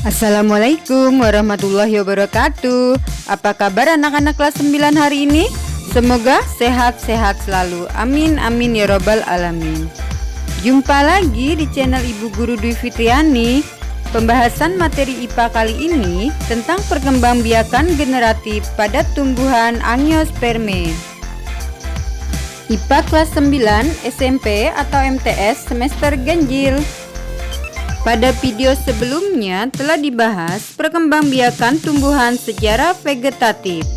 Assalamualaikum warahmatullahi wabarakatuh. Apa kabar anak-anak kelas 9 hari ini? Semoga sehat-sehat selalu. Amin amin ya robbal alamin. Jumpa lagi di channel Ibu Guru Dwi Fitriani. Pembahasan materi IPA kali ini tentang perkembangbiakan generatif pada tumbuhan Angiospermae. IPA kelas 9 SMP atau MTS semester ganjil. Pada video sebelumnya telah dibahas perkembangbiakan tumbuhan secara vegetatif.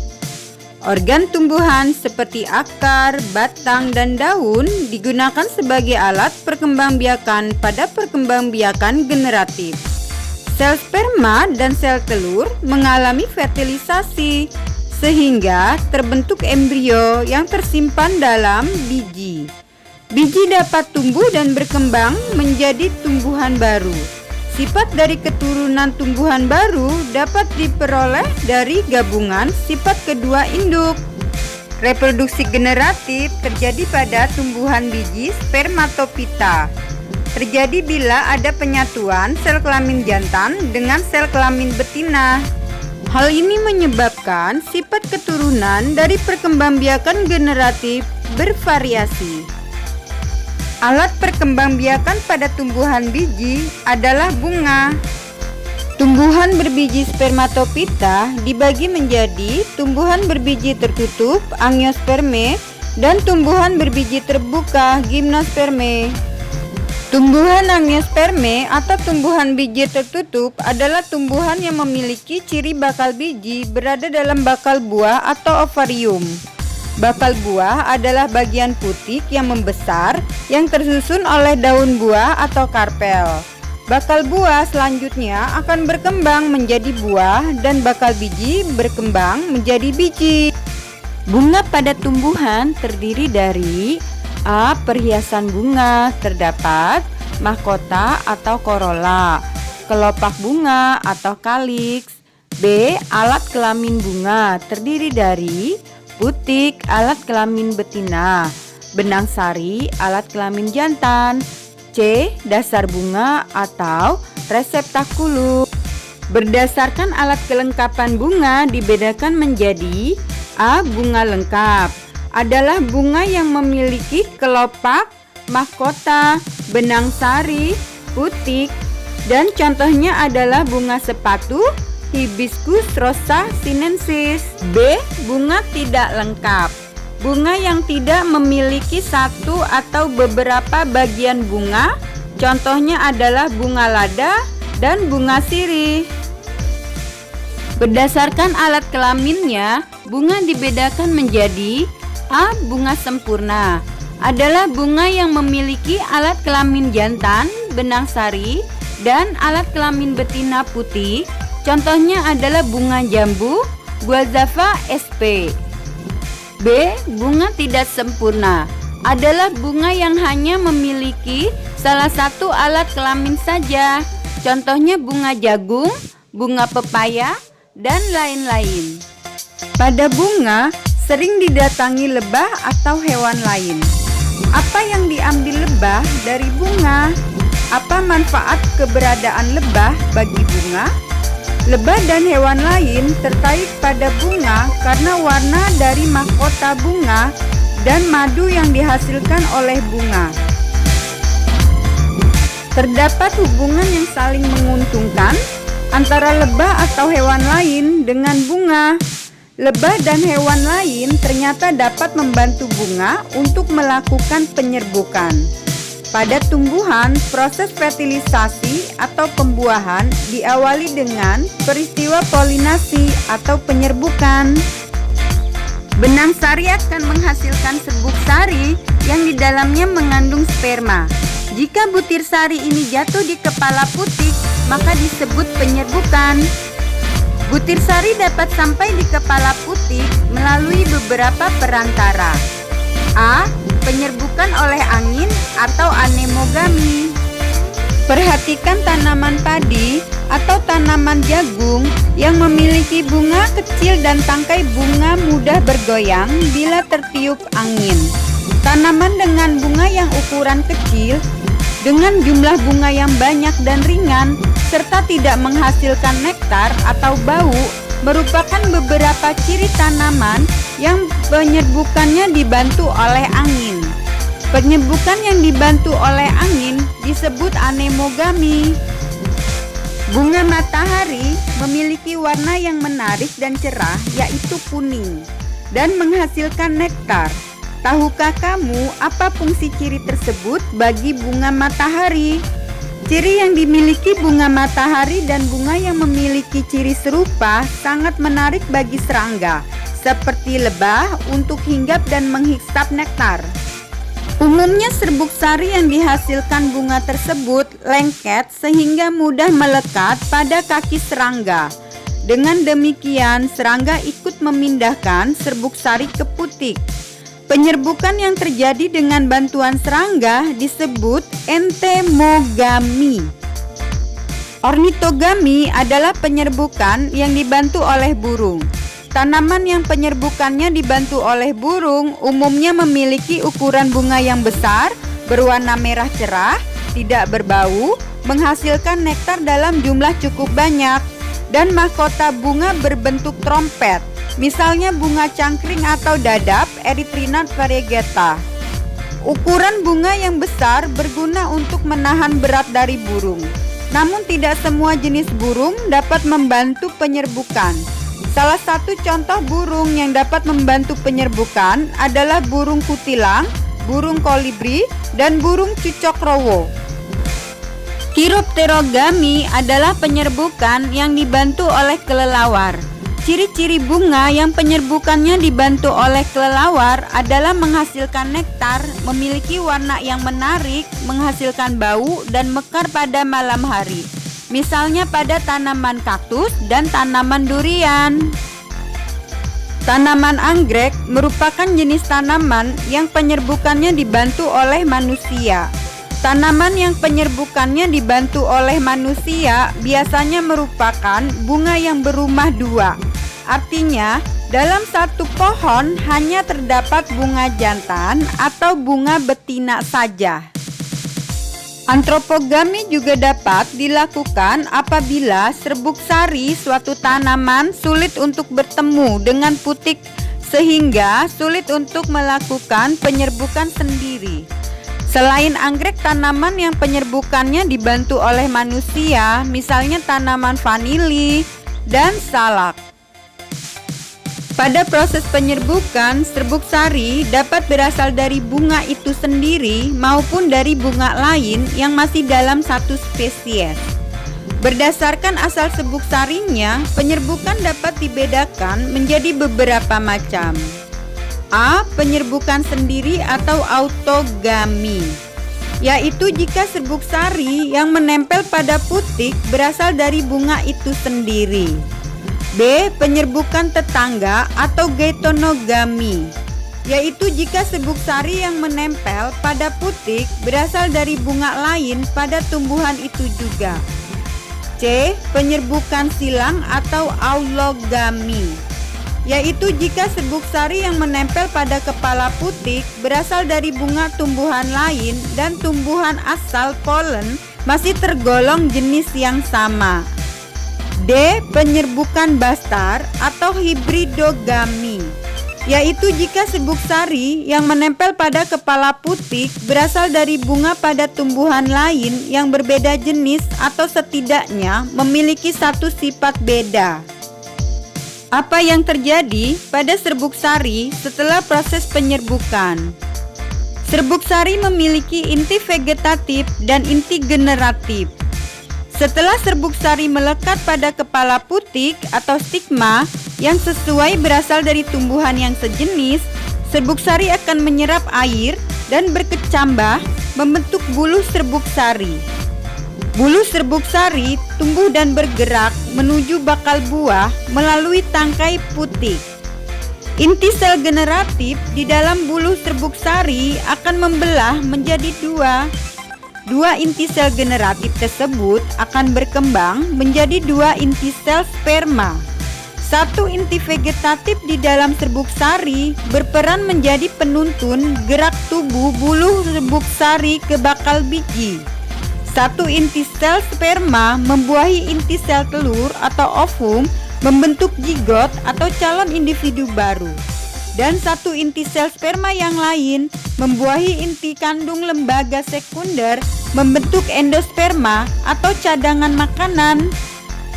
Organ tumbuhan seperti akar, batang, dan daun digunakan sebagai alat perkembangbiakan pada perkembangbiakan generatif. Sel sperma dan sel telur mengalami fertilisasi sehingga terbentuk embrio yang tersimpan dalam biji. Biji dapat tumbuh dan berkembang menjadi tumbuhan baru. Sifat dari keturunan tumbuhan baru dapat diperoleh dari gabungan sifat kedua induk. Reproduksi generatif terjadi pada tumbuhan biji spermatopita. Terjadi bila ada penyatuan sel kelamin jantan dengan sel kelamin betina. Hal ini menyebabkan sifat keturunan dari perkembangbiakan generatif bervariasi. Alat perkembangbiakan pada tumbuhan biji adalah bunga. Tumbuhan berbiji spermatopita dibagi menjadi tumbuhan berbiji tertutup Angiospermae dan tumbuhan berbiji terbuka Gymnospermae. Tumbuhan Angiospermae atau tumbuhan biji tertutup adalah tumbuhan yang memiliki ciri bakal biji berada dalam bakal buah atau ovarium. Bakal buah adalah bagian putik yang membesar yang tersusun oleh daun buah atau karpel. Bakal buah selanjutnya akan berkembang menjadi buah dan bakal biji berkembang menjadi biji. Bunga pada tumbuhan terdiri dari A. Perhiasan bunga, terdapat mahkota atau corolla, kelopak bunga atau kaliks. B. Alat kelamin bunga terdiri dari putik, alat kelamin betina, benang sari, alat kelamin jantan. C. Dasar bunga atau reseptakulum. Berdasarkan alat kelengkapan bunga dibedakan menjadi A. Bunga lengkap adalah bunga yang memiliki kelopak, mahkota, benang sari, putik, dan contohnya adalah bunga sepatu, Hibiscus rosa sinensis. B. Bunga tidak lengkap. Bunga yang tidak memiliki satu atau beberapa bagian bunga. Contohnya adalah bunga lada dan bunga sirih. Berdasarkan alat kelaminnya, bunga dibedakan menjadi A. Bunga sempurna adalah bunga yang memiliki alat kelamin jantan, benang sari, dan alat kelamin betina putih. Contohnya adalah bunga jambu, Gualzava sp. B. Bunga tidak sempurna adalah bunga yang hanya memiliki salah satu alat kelamin saja. Contohnya bunga jagung, bunga pepaya, dan lain-lain. Pada bunga sering didatangi lebah atau hewan lain. Apa yang diambil lebah dari bunga? Apa manfaat keberadaan lebah bagi bunga? Lebah dan hewan lain tertarik pada bunga karena warna dari mahkota bunga dan madu yang dihasilkan oleh bunga. Terdapat hubungan yang saling menguntungkan antara lebah atau hewan lain dengan bunga. Lebah dan hewan lain ternyata dapat membantu bunga untuk melakukan penyerbukan. Pada tumbuhan, proses fertilisasi atau pembuahan diawali dengan peristiwa polinasi atau penyerbukan. Benang sari akan menghasilkan serbuk sari yang di dalamnya mengandung sperma. Jika butir sari ini jatuh di kepala putik, maka disebut penyerbukan. Butir sari dapat sampai di kepala putik melalui beberapa perantara. A. Penyerbukan oleh angin atau anemogami. Perhatikan tanaman padi atau tanaman jagung yang memiliki bunga kecil dan tangkai bunga mudah bergoyang bila tertiup angin. Tanaman dengan bunga yang ukuran kecil dengan jumlah bunga yang banyak dan ringan serta tidak menghasilkan nektar atau bau merupakan beberapa ciri tanaman yang penyerbukannya dibantu oleh angin. Penyerbukan yang dibantu oleh angin disebut anemogami. Bunga matahari memiliki warna yang menarik dan cerah, yaitu kuning, dan menghasilkan nektar. Tahukah kamu apa fungsi ciri tersebut bagi bunga matahari? Ciri yang dimiliki bunga matahari dan bunga yang memiliki ciri serupa sangat menarik bagi serangga, seperti lebah untuk hinggap dan menghisap nektar. Umumnya serbuk sari yang dihasilkan bunga tersebut lengket sehingga mudah melekat pada kaki serangga. Dengan demikian, serangga ikut memindahkan serbuk sari ke putik. Penyerbukan yang terjadi dengan bantuan serangga disebut entomogami. Ornitogami adalah penyerbukan yang dibantu oleh burung. Tanaman yang penyerbukannya dibantu oleh burung umumnya memiliki ukuran bunga yang besar, berwarna merah cerah, tidak berbau, menghasilkan nektar dalam jumlah cukup banyak, dan mahkota bunga berbentuk trompet, misalnya bunga cangkring atau dadap Erythrina variegata. Ukuran bunga yang besar berguna untuk menahan berat dari burung, namun tidak semua jenis burung dapat membantu penyerbukan. Salah satu contoh burung yang dapat membantu penyerbukan adalah burung kutilang, burung kolibri, dan burung cucok rowo. Chiropterogami adalah penyerbukan yang dibantu oleh kelelawar. Ciri-ciri bunga yang penyerbukannya dibantu oleh kelelawar adalah menghasilkan nektar, memiliki warna yang menarik, menghasilkan bau, dan mekar pada malam hari. Misalnya pada tanaman kaktus dan tanaman durian. Tanaman anggrek merupakan jenis tanaman yang penyerbukannya dibantu oleh manusia. Tanaman yang penyerbukannya dibantu oleh manusia biasanya merupakan bunga yang berumah dua. Artinya, dalam satu pohon hanya terdapat bunga jantan atau bunga betina saja. Antropogami juga dapat dilakukan apabila serbuk sari suatu tanaman sulit untuk bertemu dengan putik sehingga sulit untuk melakukan penyerbukan sendiri. Selain anggrek, tanaman yang penyerbukannya dibantu oleh manusia, misalnya tanaman vanili dan salak. Pada proses penyerbukan, serbuk sari dapat berasal dari bunga itu sendiri maupun dari bunga lain yang masih dalam satu spesies. Berdasarkan asal serbuk sarinya, penyerbukan dapat dibedakan menjadi beberapa macam. A. Penyerbukan sendiri atau autogami, yaitu jika serbuk sari yang menempel pada putik berasal dari bunga itu sendiri. B. Penyerbukan tetangga atau geitonogami, yaitu jika serbuk sari yang menempel pada putik berasal dari bunga lain pada tumbuhan itu juga. C. Penyerbukan silang atau aulogami, yaitu jika serbuk sari yang menempel pada kepala putik berasal dari bunga tumbuhan lain dan tumbuhan asal polen masih tergolong jenis yang sama. D. Penyerbukan bastar atau hibridogami, yaitu jika serbuk sari yang menempel pada kepala putik berasal dari bunga pada tumbuhan lain yang berbeda jenis atau setidaknya memiliki satu sifat beda. Apa yang terjadi pada serbuk sari setelah proses penyerbukan? Serbuk sari memiliki inti vegetatif dan inti generatif. Setelah serbuk sari melekat pada kepala putik atau stigma yang sesuai berasal dari tumbuhan yang sejenis, serbuk sari akan menyerap air dan berkecambah membentuk bulu serbuk sari. Bulu serbuk sari tumbuh dan bergerak menuju bakal buah melalui tangkai putik. Inti sel generatif di dalam bulu serbuk sari akan membelah menjadi dua. Dua inti sel generatif tersebut akan berkembang menjadi dua inti sel sperma. Satu inti vegetatif di dalam serbuk sari berperan menjadi penuntun gerak tubuh bulu serbuk sari ke bakal biji. Satu inti sel sperma membuahi inti sel telur atau ovum, membentuk zigot atau calon individu baru. Dan satu inti sel sperma yang lain membuahi inti kandung lembaga sekunder, membentuk endosperma atau cadangan makanan.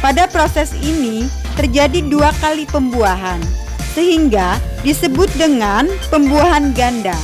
Pada proses ini terjadi 2 kali pembuahan, sehingga disebut dengan pembuahan ganda.